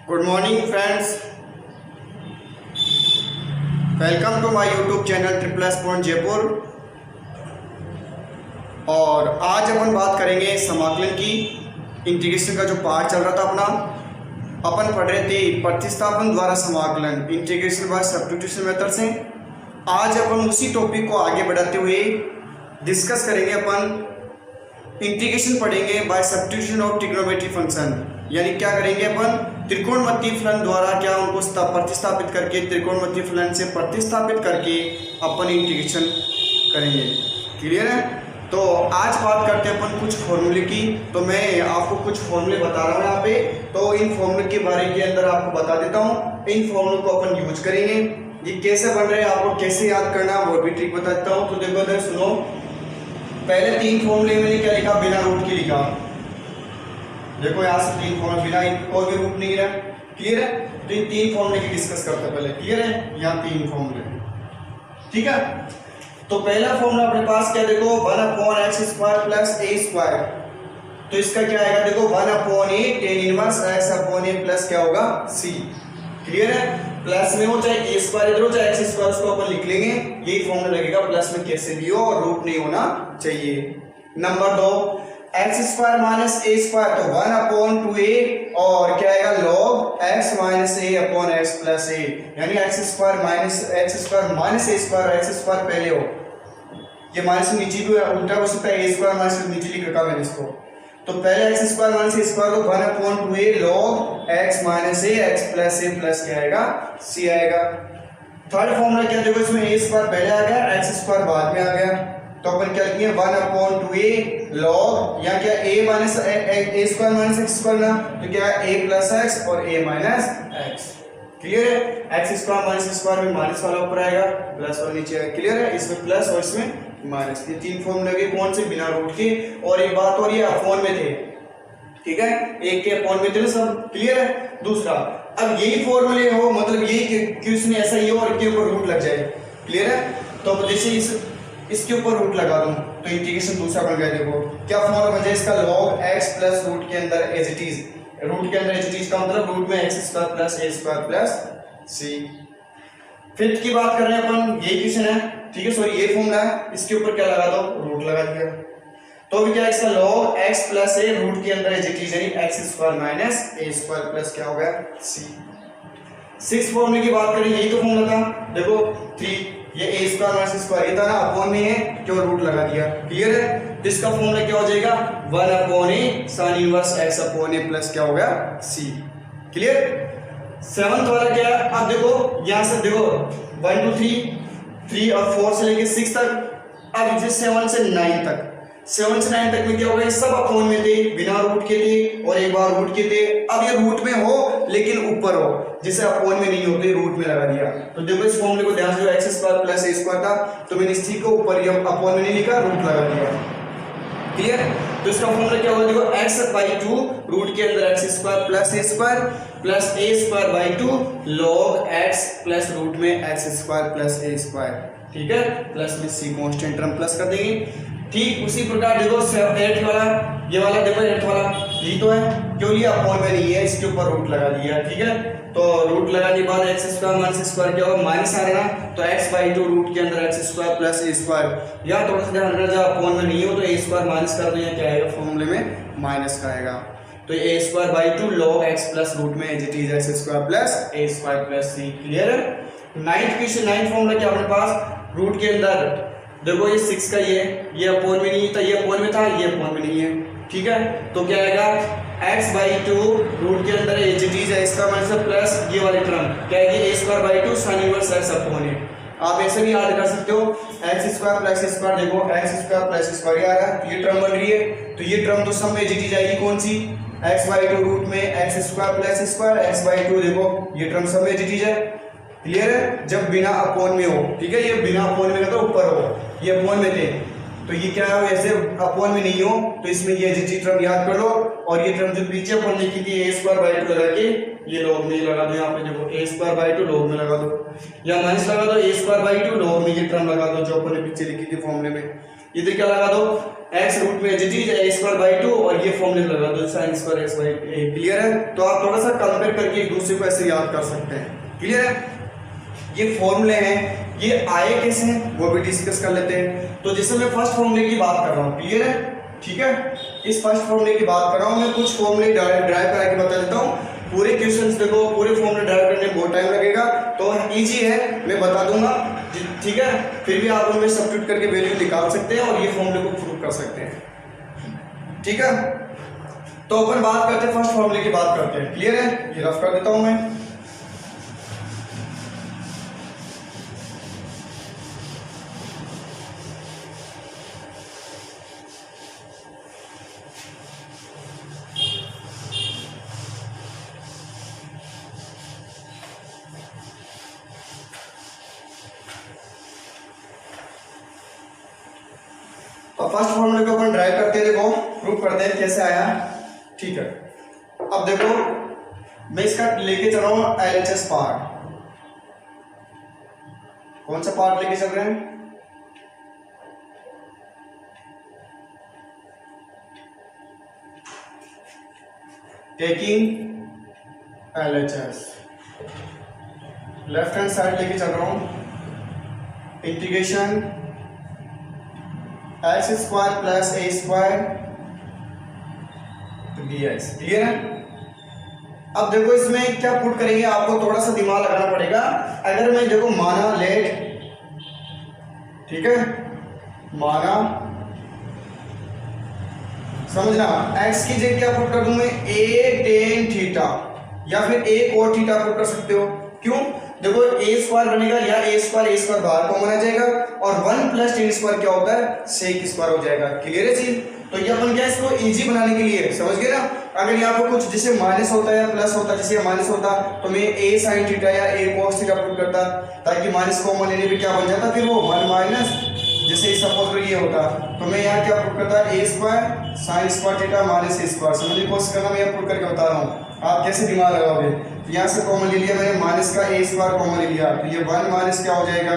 Good morning friends, welcome to my YouTube channel triple point Jaipur. और आज अपन बात करेंगे समाकलन की। इंटीग्रेशन का जो पार्ट चल रहा था अपना, अपन पढ़ रहे थे प्रतिस्थापन द्वारा समाकलन, इंटीग्रेशन बाय सब्स्टिट्यूशन मेथड से। आज अपन उसी टॉपिक को आगे बढ़ाते हुए डिस्कस करेंगे। अपन इंटीग्रेशन पढ़ेंगे by substitution of trigonometry function, यानी क्या करेंगे अपन त्रिकोणमितीय फलन द्वारा क्या उनको प्रतिस्थापित करके, त्रिकोणमितीय फलन से प्रतिस्थापित करके अपन इंटीग्रेशन करेंगे। क्लियर है? तो आज बात करते हैं अपन कुछ फॉर्मूले की। तो मैं आपको कुछ फॉर्मूले बता रहा हूँ यहाँ पे, तो इन फॉर्मूले के बारे के अंदर आपको बता देता हूँ। इन फॉर्मूलों को अपन यूज करेंगे, ये कैसे बन रहे हैं, आपको कैसे याद करना वो भी ट्रिक बता देता हूँ। तो देखो इधर सुनो, पहले तीन फॉर्मूले मैंने क्या लिखा, बिना रूट के लिखा। देखो यहाँ से तीन फॉर्मूले, बिना कोई भी रूट नहीं गिरा। क्लियर है? तो इन तीन फॉर्मूले की डिस्कस करते हैं पहले। क्लियर है? यहाँ तीन फॉर्मूले, ठीक है। तो पहला फॉर्मूला अपने पास क्या, देखो 1/x² प्लस a स्क्वायर। तो इसका क्या आएगा, देखो 1/a tan inverse x/a plus क्या होगा c। क्लियर है? प्लस में हो चाहे a स्क्वायर इधर हो चाहे x स्क्वायर, उसको अपन लिख लेंगे। यही फॉर्मूला लगेगा, प्लस में कैसे भी हो और रूट नहीं होना चाहिए। Number 2, x² minus a square, तो 1/2a और क्या आएगा log x minus a upon x plus a, यानी x² minus a square, x square पहले हो, ये माइनस नीचे भी उल्टा हो सकता है, a² माइनस नीचे लिख रखा मैंने इसको। तो पहले x² माइनस a स्क्वायर को 1/2a log x minus a x plus a plus क्या आएगा c आएगा। थर्ड फॉर्मूला क्या, देखो इसमें a स्क्वायर पहले आ गया, x स्क्वायर बाद में आ गया। तो अपन क्या लिखेंगे 1/2a log, या क्या a minus a square minus x square ना, तो क्या है a प्लस x और a माइनस x। क्लियर है? x स्क्वायर माइनस स्क्वायर में माइनस वाला ऊपर आएगा, प्लस वाला नीचे आएगा। क्लियर है? इसमें प्लस और इसमें माइनस, ये तीन फॉर्मूले लगे कौन से, बिना रूट के। और एक बात और, ये अपॉन में थे, ठीक है, एक के अपॉन में थे ना सब। क्लियर है? दूसरा, अब यही फॉर्मूले हो, मतलब यही कि उसमें ऐसा ही हो और के ऊपर रूट लग जाए। क्लियर है? तो जैसे इसके ऊपर रूट लगा दूं तो इंटीग्रेशन दूसरा बन गया। देखो क्या फॉर्मूला बन जाए इसका, log x प्लस रूट के अंदर एज इट इज, रूट के अंदर एज इट इज का मतलब रूट में x² plus a² plus c। Fifth की बात कर रहे हैं अपन, ये इक्वेशन है, ठीक है, सॉरी ये फॉर्मूला है, इसके ऊपर क्या लगा दो, रूट लगा दिया। तो अभी क्या इसका log x plus a root के अंदर एज इट इज, यानी x² माइनस a² प्लस क्या हो गया c। सिक्स फॉर्मूले की बात करें, यही तो फॉर्मूला था। देखो 3, ये a² माइनस स्क्वायर ये था ना, अपॉन में है क्यों रूट लगा दिया। क्लियर है? तो इसका फॉर्मूला क्या हो जाएगा 1/a sin inverse x upon a plus क्या हो गया c। क्लियर? सेवंथ वाला क्या है, अब देखो यहां से देखो 1 2 3 और 4 से लेके 6 तक। अब इसे 7 से 9 तक, 7 से 9 तक में क्या हो गया, सब अपॉन में थे, बिना रूट के थे और एक बार रूट के थे। अब ये रूट में हो लेकिन ऊपर हो, जिसे अपॉन में नहीं होते, रूट में लगा दिया। तो देखो इस फॉर्मूले को ध्यान से, x² प्लस a² था, तो मैंने इसी को ऊपर ही अपॉन में नहीं लिखा, रूट लगा दिया। क्लियर? तो इसका फॉर्मूला क्या होगा, देखो x/2 रूट के अंदर x² plus a² plus a²/2 log x plus root में x² प्लस a², ठीक है, प्लस में c कांस्टेंट टर्म प्लस कर देंगे। ठीक उसी प्रकार देखो 8 वाला, ये वाला देखो 8 वाला यही तो है, क्यों लिया, अपॉन में नहीं है, इसके ऊपर रूट लगा दिया। ठीक है, तो रूट लगाने के बाद x² माइनस स्क्वायर क्या होगा, माइनस आ रहा है ना, तो x/2 रूट के अंदर x² प्लस a²। या थोड़ा सा ध्यान रखना, जब अपॉन में नहीं हो तो a² माइनस कर दो, या क्या आएगा फॉर्मूले में माइनस का आएगा। तो a²/2 log x plus root में as it is x² plus a² plus c। Clear है? नाइन्थ क्वेश्चन, नाइन्थ फॉर्मूला क्या अपने पास, रूट के अंदर देखो ये 6 का ये अपॉन में नहीं था, ये अपॉन में था, ये अपॉन में नहीं है। ठीक है, तो क्या आएगा x/2 रूट के अंदर as it is x² minus plus ये वाले टर्म क्या है, a²/2 sin inverse x upon a। आप ऐसे भी याद कर सकते हो, x² प्लस a², देखो x² प्लस a² आ रहा है, ये टर्म बन रही है, तो ये टर्म तो सब में एज इट इज आएगी, कौन सी, x/2 रूट में x² प्लस a², x/2 देखो ये टर्म सब में एज इट इज है। क्लियर है? जब बिना अपॉन में हो, ठीक है, ये बिना अपॉन में तो ऊपर हो, ये अपॉन में थे, तो ये क्या है, ऐसे अपॉन में नहीं हो, तो इसमें ये जी टर्म याद कर लो, और ये टर्म जो पीछे अपन लिखी थी a²/2 लगा के, ये लॉग में लगा दो, यहाँ पे देखो a²/2 लॉग में लगा दो, या माइनस लगा दो, a²/2 लॉग में ये टर्म लगा दो जो अपन ने पीछे लिखी थी फॉर्मूले में। इधर क्या लगा दो, x रूट में जिट इज a स्क्वायर बाई 2 और ये फॉर्मूला लगा दो sin square x by a। Clear है? तो आप थोड़ा सा कंपेयर करके एक दूसरे को ऐसे याद कर सकते हैं। क्लियर है? ये फॉर्मूले हैं, ये आए कैसे हैं वो भी डिस्कस कर लेते हैं। तो जैसे मैं फर्स्ट फॉर्मूले की बात कर रहा हूँ, क्लियर है? ठीक है, इस फर्स्ट फॉर्मूले की बात कर रहा हूँ मैं, कुछ फॉर्मूले ड्राइव करा के बता देता हूँ। पूरे क्वेश्चंस देखो, पूरे फॉर्मूले ड्राइव करने में बहुत टाइम लगेगा, तो इजी है, मैं बता दूंगा। ठीक है, फिर भी आप उनमें सब्स्टिट्यूट करके वैल्यू निकाल सकते हैं और ये फॉर्मूले को प्रूव कर सकते हैं। ठीक है, तो अपन बात करते हैं, फर्स्ट फॉर्मूले की बात करते हैं। क्लियर है? ये रफ कर देता हूं मैं। तो फर्स्ट फॉर्मूले को अपन ड्राइव करते हैं, देखो प्रूव करते हैं कैसे आया। ठीक है, अब देखो मैं इसका लेके चल रहा हूं LHS पार्ट। कौन सा पार्ट लेके चल रहे हैं? Taking LHS। Left hand side लेके चल रहा हूं integration x square plus a square dx। Clear है? अब देखो इसमें क्या पुट करेंगे, आपको थोड़ा सा दिमाग लगाना पड़ेगा। अगर मैं देखो माना लेट, ठीक है, माना समझना, x की जगह क्या पुट कर दूं मैं, a tan थीटा या फिर a cos थीटा पुट कर सकते हो। क्यों? देखो a स्क्वायर बनेगा या a स्क्वायर बाहर कॉमन आ जाएगा और 1 प्लस tan स्क्वायर क्या होता है, sec स्क्वायर हो जाएगा। क्लियर है चीज? तो ये अपन क्या इसको इजी बनाने के लिए, समझ गए ना? अगर यहाँ पर कुछ जैसे माइनस होता है या प्लस होता, जैसे माइनस होता तो मैं a sin थीटा या a cos थीटा पुट करता, ताकि माइनस कॉमन लेने पे क्या बन जाता, फिर वो 1 माइनस, जैसे सपोज करो ये होता तो मैं यहाँ क्या पुट करता, a square sin square theta minus a square. समझने की कोशिश करना, मैं यहाँ पुट करके बता रहा हूँ, आप कैसे दिमाग लगाओगे। तो यहाँ से कॉमन ले लिया मैंने, माइनस का a स्क्वायर कॉमन ले लिया, तो ये 1 माइनस क्या हो जाएगा,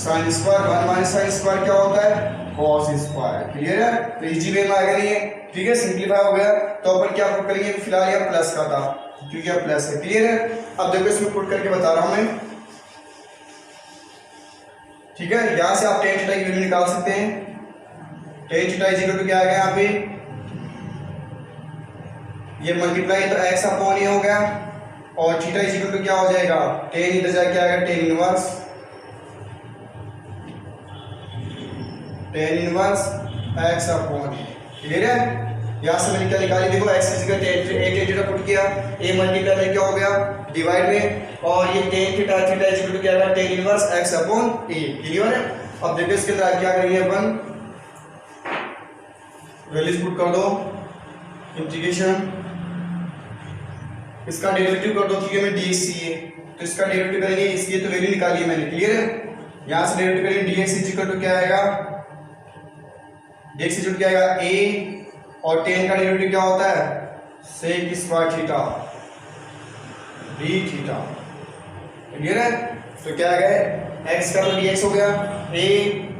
sin square, 1 minus sin square क्या होता है, cos स्क्वायर। क्लियर है? तो इजी वे में आएगा नहीं है, ठीक है, सिंपलीफाई हो गया। तो अपन क्या पुट करेंगे, फिलहाल यह प्लस का था क्योंकि यह प्लस है। क्लियर है? अब देखो इसमें पुट करके बता रहा हूं मैं, ठीक है। यहां से आप tan थीटा की वैल्यू निकाल सकते हैं। tan theta is equal to क्या आ गया यहाँ पे, ये मल्टीप्लाई तो x अपॉन ये हो गया, और थीटा इज इक्वल टू क्या हो जाएगा, tan इधर जाके क्या आएगा, tan inverse x upon. Clear है? यहां से मैंने क्या निकाली, देखो x की जगह tan थीटा पुट किया, a मल्टीप्लाई क्या हो गया डिवाइड में, और ये tan theta is equal to क्या आएगा, tan inverse x upon a। Clear है? अब देखो इसके अंदर क्या करेंगे अपन, वैल्यूज पुट कर दो, इंटीग्रेशन, इसका डेरिवेटिव कर दो क्योंकि हमें dx चाहिए, तो इसका डेरिवेटिव करेंगे, इसकी तो वैल्यू निकाली है मैंने। क्लियर है? यहां से डेरिवेटिव करेंगे, dx इज इक्वल टू क्या आएगा, dx इज इक्वल क्या आएगा a, और tan का डेरिवेटिव क्या होता है, sec square theta d theta. Clear है? तो क्या आ गया, x का तो dx हो गया, a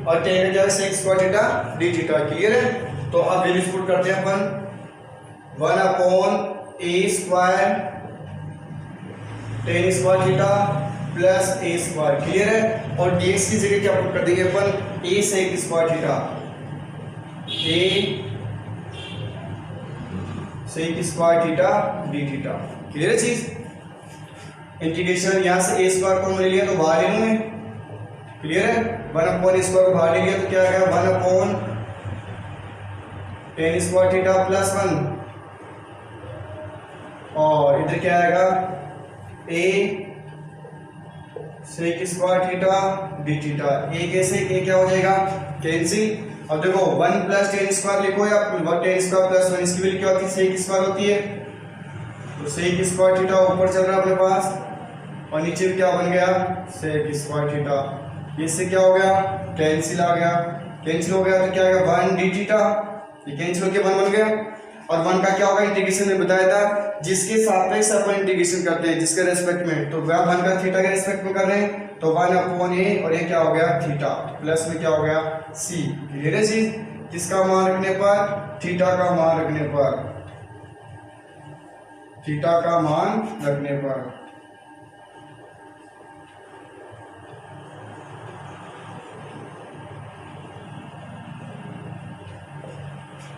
और tan का क्या है, sec square theta d theta. Clear है? तो अब वैल्यूज पुट करते हैं अपन, 1 upon a square tan square theta plus a square. Clear है? और dx की जगह क्या पुट कर देंगे अपन, a sec square theta, a sec square theta d theta. Clear है चीज? इंटीग्रेशन, यहां से a स्क्वायर को ले लिया तो बाहर ले लूं मैं। क्लियर है? 1 अपॉन स्क्वायर को बाहर ले लिया तो क्या आ गया, 1 upon tan square theta plus 1, और इधर क्या आएगा, a sec square theta d theta. a कैसे, a क्या हो जाएगा, कैंसिल। अब देखो 1 प्लस tan स्क्वायर लिखो या tan स्क्वायर प्लस 1, इसकी वैल्यू क्या होती है, sec स्क्वायर होती है, तो sec स्क्वायर थीटा ऊपर चल रहा है अपने पास, और नीचे क्या बन गया, sec स्क्वायर थीटा। इससे क्या हो गया, कैंसिल आ गया, कैंसिल हो गया तो क्या आ गया, 1 d थीटा, ये कैंसिल होकर 1 बन गया। और 1 का क्या होगा, इंटीग्रेशन में बताया था जिसके सापेक्ष अपन इंटीग्रेशन करते हैं, जिसके रेस्पेक्ट में, तो वह 1 का थीटा के रेस्पेक्ट में कर रहे हैं, तो 1/a और ये क्या हो गया थीटा, प्लस में क्या हो गया c। क्लियर है चीज, किसका मान रखने पर, थीटा का मान रखने पर, थीटा का मान रखने पर।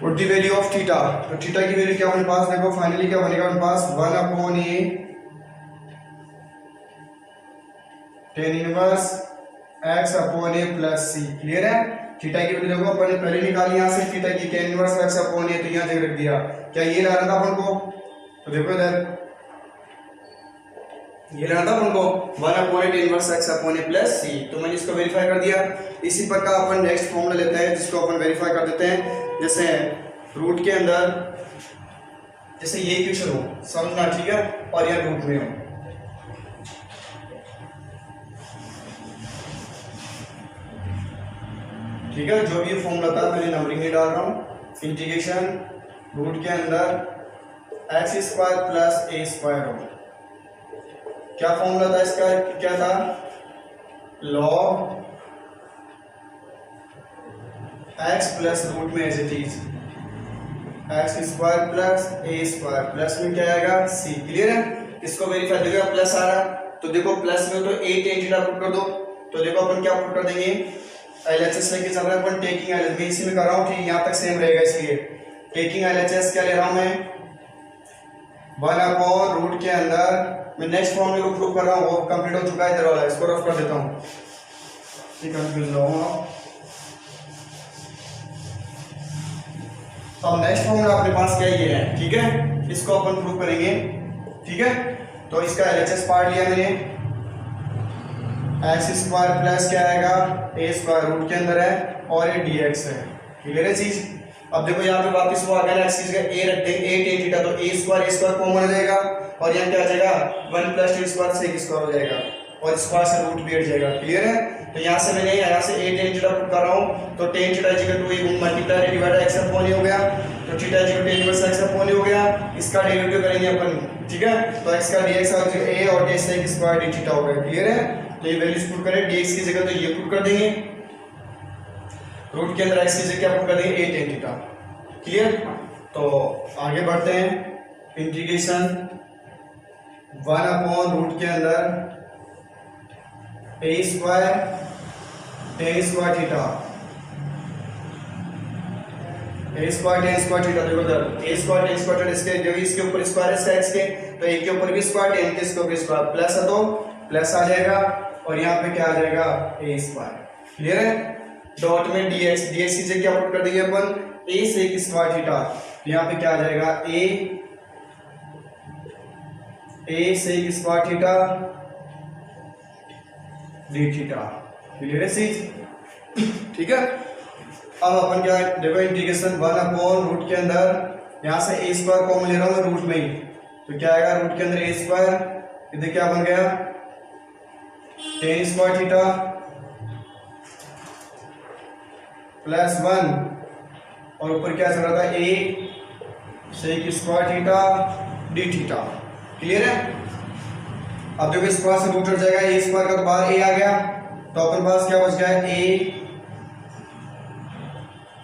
What the value of theta, तो थीटा की वैल्यू क्या अपने पास, देखो फाइनली क्या बनेगा अपने पास 1/a tan inverse x/a plus c। Clear है, थीटा की वैल्यू देखो अपन ने पहले निकाली यहाँ से थीटा की tan इनवर्स x/a, तो यहाँ जगह रख दिया, क्या ये लाना था अपन को, तो देखो इधर ये लाना था अपन को 1/a tan inverse x/a plus c, तो मैंने इसको वेरीफाई कर दिया। इसी प्रकार अपन नेक्स्ट फॉर्मूला लेते हैं जिसको अपन वेरीफाई कर देते हैं, जैसे रूट के अंदर जैसे ये इक्वेशन हो, समझना ठीक है, और यह रूट में हो, ठीक है, जो भी फॉर्मूला था मैंने नंबरिंग नहीं डाल रहा हूँ, इंटीग्रेशन रूट के अंदर x² प्लस a² हो, क्या फॉर्मूला था इसका, क्या था, log x प्लस रूट में as it is x² plus a² plus में क्या आएगा c। क्लियर है, इसको वेरीफाई देखो प्लस आ रहा, तो देखो प्लस में तो a tan थीटा पुट कर दो, तो देखो अपन क्या पुट कर देंगे, LHS लेके चल रहा है अपन, टेकिंग LHS मैं इसी में कर रहा हूँ, ठीक, यहाँ तक सेम रहेगा, इसलिए टेकिंग LHS क्या ले रहा हूँ मैं 1/रूट के अंदर, मैं नेक्स्ट फॉर्मूले को प्रूव कर रहा हूँ, वो कंप्लीट हो चुका है इधर वाला, इसको रफ कर देता हूँ, ठीक है। तो नेक्स्ट फॉर्मूला अपने पास क्या ये है, ठीक है, इसको अपन प्रूव करेंगे, ठीक है। तो इसका LHS पार्ट लिया मैंने, x² प्लस क्या आएगा a² रूट के अंदर है और ये dx है। क्लियर है चीज। अब देखो यहाँ पे वापस वो आ गया ना, x की जगह a रख देंगे, a tan थीटा, तो a² कॉमन हो जाएगा और यहाँ क्या आ जाएगा 1 प्लस t² से a² हो जाएगा और स्क्वायर से रूट भी हट जाएगा। क्लियर है, तो यहाँ से मैंने यहाँ से a tan थीटा पुट कर रहा हूँ, तो tan theta equal to a multiply divide x upon a हो गया, तो theta equal to tan inverse x upon a हो गया, इसका डेरिवेटिव करेंगे अपन, ठीक है, तो x का dx a और dx का स्क्वायर d थीटा हो गया। क्लियर है, तो ये वैल्यूज पुट करें, dx की जगह तो ये पुट कर देंगे, रूट के अंदर x की जगह क्या पुट कर देंगे a tan थीटा। क्लियर, तो आगे बढ़ते हैं, इंटीग्रेशन 1/रूट के अंदर a² tan² theta, a² tan² theta, देखो इधर a² tan² थीटा, इसके जो इसके ऊपर स्क्वायर है x के, तो a के ऊपर भी स्क्वायर, tan के इसके ऊपर स्क्वायर, प्लस है तो प्लस आ जाएगा और यहाँ पे क्या आ जाएगा a²। क्लियर है, डॉट में dx की जगह क्या पुट कर देंगे अपन a sec² थीटा, तो यहाँ पे क्या आ जाएगा a sec² theta d theta. Clear है चीज, ठीक है। अब अपन क्या देखो, इंटीग्रेशन 1/रूट के अंदर यहाँ से a² कॉमन ले रहा हूँ रूट में ही, तो क्या आएगा रूट के अंदर a², इधर क्या बन गया tan² थीटा प्लस 1 और ऊपर क्या चल रहा था a sec² theta d theta. Clear है, अब देखो स्क्वायर से रूट हट जाएगा, a² का तो बाहर a आ गया, तो अपन पास क्या बच गया a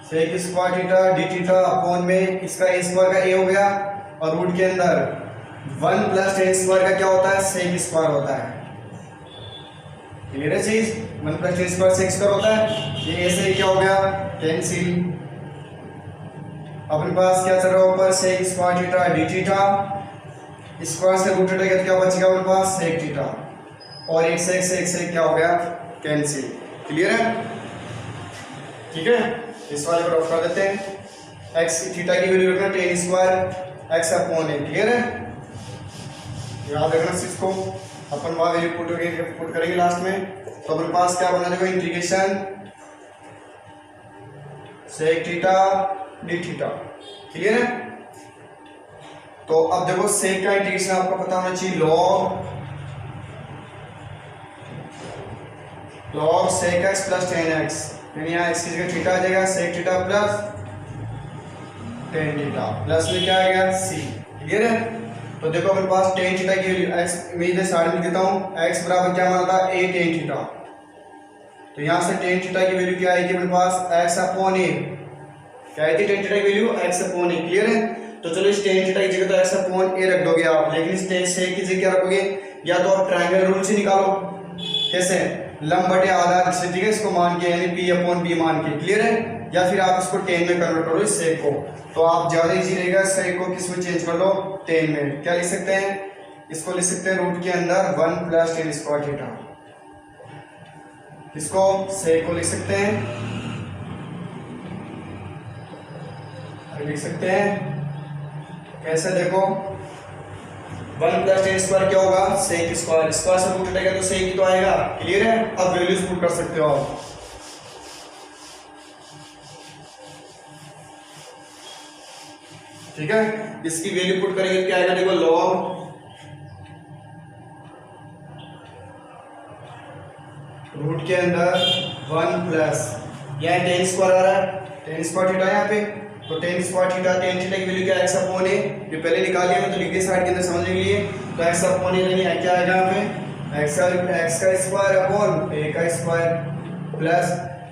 sec² theta d theta upon में इसका a² का a हो गया और रूट के अंदर 1 प्लस tan² का क्या होता है sec² होता है। क्लियर है चीज, 1 प्लस tan² sec² होता है, ये ऐसे ही क्या हो गया कैंसिल। अपने पास क्या चल रहा है ऊपर sec² theta d theta, square से रूट हटेगा तो क्या बचेगा अपने पास sec थीटा और एक से क्या हो गया कैंसिल। क्लियर है, ठीक है, इस वाले को रफ कर देते हैं, x थीटा की वैल्यू रखना tan² x upon a। Clear है, याद रखना इसको, अपन वहां वैल्यू पुट करेंगे लास्ट में, तो अपने पास क्या बना देखो integration sec theta d theta. Clear है, तो अब देखो सेक का इंटीग्रेशन आपको पता होना चाहिए, log sec x plus tan x, यानी यहाँ x की जगह थीटा आ जाएगा sec theta plus tan theta plus में क्या आ गया सी। क्लियर है? तो देखो अपने पास टेन थीटा की वैल्यू एक्स, मैं इधर साइड में देता हूँ, एक्स बराबर क्या माना था ए टेन थीटा। तो यहाँ से टेन थीटा की वैल्यू क्या आएगी अपने पास एक्स अपॉन ए, क्या आई थी टेन थीटा की वैल्यू एक्स अपॉन ए। क्लियर है? तो चलो इस टेन थीटा की जगह तो एक्स अपॉन ए रख दोगे आप, लेकिन इस टेन से की जगह क्या रखोगे, या तो आप ट्रायंगल रूल से निकालो, कैसे लंब बटे आधार से, ठीक है, इसको मान के यानी पी अपॉन बी मान के। क्लियर है? या फिर आप इसको टेन में कन्वर्ट करो इस सेक को, तो आप ज्यादा इजी रहेगा, सेक को किस में चेंज कर लो, टेन में। क्या लिख सकते हैं, इसको लिख सकते हैं रूट के अंदर 1 प्लस टेन स्क्वायर थीटा, इसको सेक को लिख सकते हैं, लिख सकते हैं कैसे, देखो 1 प्लस टेन स्क्वायर क्या होगा, सेक स्क्वायर, स्क्वायर से रूट हटेगा तो सेक ही तो आएगा। क्लियर है? अब वैल्यूज पुट कर सकते हो आप। ठीक है, इसकी वैल्यू पुट करेंगे क्या आएगा, देखो लॉग रूट के अंदर 1 प्लस, यह टेन स्क्वायर आ रहा है, टेन स्क्वायर थीटा यहाँ पे, तो ten square theta, tan theta की वैल्यू क्या एक्स अपॉन ए, ये पहले निकाल लिया मैं तो लिख दिया साइड के अंदर समझने के लिए। तो एक्स अपॉन ए यानी क्या आएगा यहाँ पे एक्स का स्क्वायर अपॉन ए का स्क्वायर प्लस,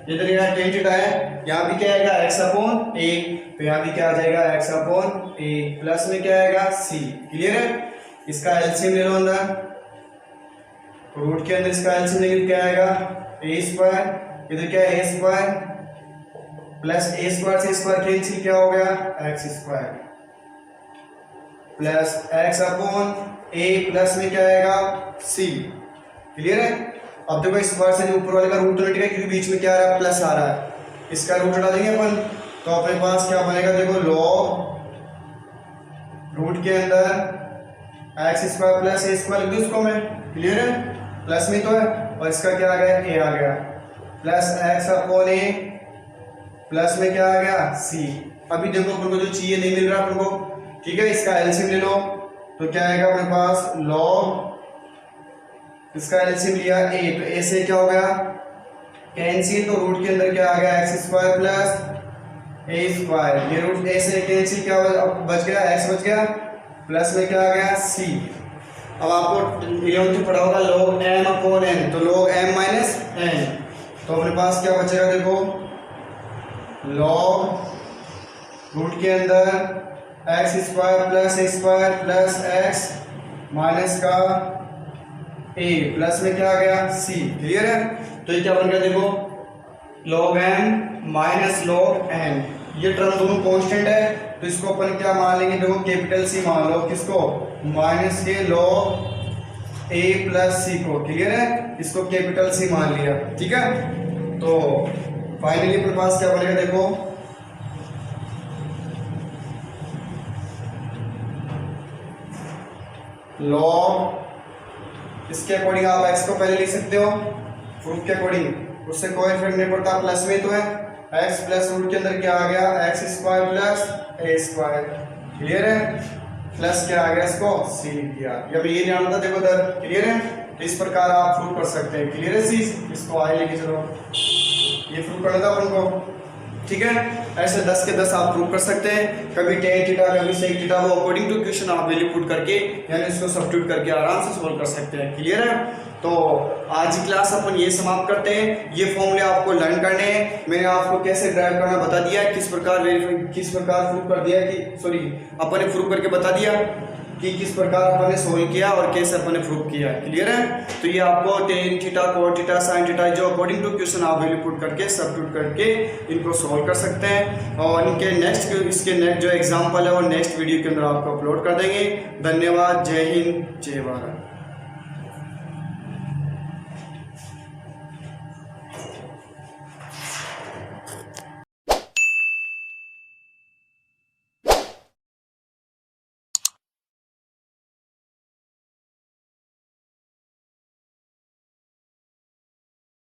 इधर यहाँ टेन थीटा है, यहाँ भी क्या आएगा एक्स अपॉन ए, तो यहाँ भी क्या आ जाएगा एक्स अपॉन ए, प्लस में क्या आएगा सी। क्लियर है? इसका एलसीएम ले लो अंदर, रूट के अंदर इसका एलसीएम लेंगे क्या आएगा ए स्क्वायर, इधर क्या है A square plus A square से स्क्वायर कैंसिल क्या हो गया X square plus X upon A, plus में क्या आएगा सी। क्लियर है? अब देखो इस स्क्वायर से ऊपर वाले का रूट तो हटेगा क्योंकि बीच में क्या आ रहा है प्लस आ रहा है, इसका रूट हटा देंगे अपन, तो अपने पास क्या बनेगा, देखो लॉग रूट के अंदर x square plus A square लिख दूं इसको मैं। क्लियर है? प्लस में तो है, और इसका क्या आ गया ए आ गया, plus X upon A, plus में क्या आ गया सी। अभी देखो अपन को जो चाहिए नहीं मिल रहा अपन को, ठीक है, इसका एलसीएम ले लो, तो क्या आएगा अपने पास लॉग, इसका एलसीएम लिया ए, तो ए से क्या हो गया कैंसिल, तो रूट के अंदर क्या आ गया X square plus A square, ये रूट ए से कैंसिल क्या बच गया एक्स बच गया, प्लस में क्या आ गया सी। अब आपको 11th पढ़ा होगा log m अपॉन n, तो log m माइनस n, तो अपने पास क्या बचेगा, देखो log रूट के अंदर x square plus A square plus x minus का ए, प्लस में क्या आ गया सी। क्लियर है? तो ये क्या बन गया, देखो log m minus log n, ये टर्म दोनों कांस्टेंट है, तो इसको अपन क्या मान लेंगे, देखो कैपिटल सी मान लो, किसको माइनस के log a प्लस सी को। क्लियर है? इसको कैपिटल सी मान लिया। ठीक है, तो फाइनली अपने पास क्या बनेगा, देखो log, इसके अकॉर्डिंग आप x को पहले लिख सकते हो प्रूफ के अकॉर्डिंग, उससे कोई फर्क नहीं पड़ता, प्लस में तो है x प्लस रूट के अंदर क्या आ गया X square plus A square. Clear है? प्लस क्या आ गया, इसको सी लिख दिया, जब ये नहीं आता देखो इधर। क्लियर है? तो इस प्रकार आप प्रूफ कर सकते हैं। क्लियर है चीज, इसको आगे लेके चलो, ये प्रूफ करना था अपन को। ठीक है, ऐसे 10 के 10 आप प्रूव कर सकते हैं, कभी टेन थीटा कभी सेक थीटा, वो अकॉर्डिंग टू क्वेश्चन आप वैल्यू पुट करके यानी इसको सब्स्टिट्यूट करके आराम से सोल्व कर सकते हैं। क्लियर है? तो आज की क्लास अपन ये समाप्त करते हैं। ये फॉर्मूले आपको लर्न करने हैं, मैंने आपको कैसे ड्राइव करना बता दिया, किस प्रकार प्रूव कर दिया कि अपन ने प्रूव करके बता दिया कि किस प्रकार अपन ने सोल्व किया और कैसे अपन ने प्रूव किया। क्लियर है? तो ये आपको tan theta cot theta sine theta जो अकॉर्डिंग टू क्वेश्चन आप वैल्यू पुट करके सब्स्टिट्यूट करके इनको सोल्व कर सकते हैं, और इनके इसके नेक्स्ट जो एग्जाम्पल है वो नेक्स्ट वीडियो के अंदर आपको अपलोड कर देंगे। धन्यवाद, जय हिंद, जय भारत।